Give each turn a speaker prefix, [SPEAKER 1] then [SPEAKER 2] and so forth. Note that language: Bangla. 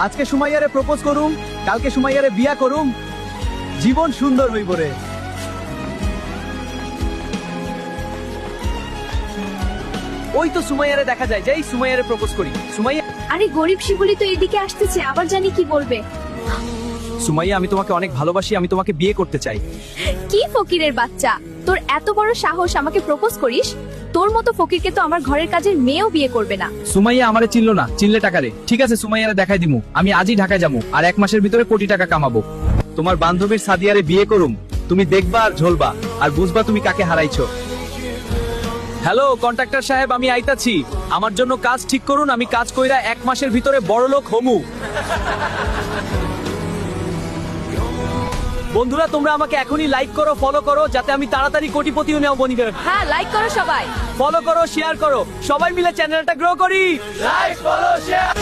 [SPEAKER 1] আজকে সুমাইয়ারে প্রপোজ করুম, কালকে সুমাইয়ারে বিয়া করুম, জীবন সুন্দর হইব রে। ওই তো সুমাইয়ারে দেখা যায়, যাই সুমাইয়ারে প্রপোজ করি। সুমাইয়া,
[SPEAKER 2] আরে গরিব শিবুলি তো এদিকে আসতেছে, আবার জানি কি বলবে।
[SPEAKER 1] সুমাইয়া আমি তোমাকে অনেক ভালোবাসি, আমি তোমাকে বিয়ে করতে চাই।
[SPEAKER 2] কি ফকিরের বাচ্চা, তোর এত বড় সাহস আমাকে প্রপোজ করিস? তোর মতো ফকিরকে তো আমার ঘরের কাজের মেয়েও বিয়ে করবে না।
[SPEAKER 1] সুমাইয়া আমারে চিনলো না, চিনলে টাকা রে। ঠিক আছে সুমাইয়ারে দেখাই দিমু, আমি আজই ঢাকায় যাবো, আর 1 মাসের ভিতরে কোটি টাকা কামাবো। তোমার বান্ধবীর সাদিয়ারে বিয়ে করুম, তুমি দেখবা আর ঝলবা, আর বুঝবা তুমি কাকে হারাইছো। হ্যালো কন্ট্রাক্টর সাহেব, আমি আইতাছি, আমার জন্য কাজ ঠিক করুন, আমি কাজ কইরা 1 মাসের ভিতরে বড়লোক হমু। বন্ধুরা তোমরা আমাকে এখনই লাইক করো, ফলো করো, যাতে আমি তাড়াতাড়ি কোটিপতি হয়ে বনি।
[SPEAKER 2] হ্যাঁ, লাইক করো সবাই,
[SPEAKER 1] ফলো করো, শেয়ার করো, সবাই মিলে চ্যানেলটা গ্রো করি। Like, follow, share.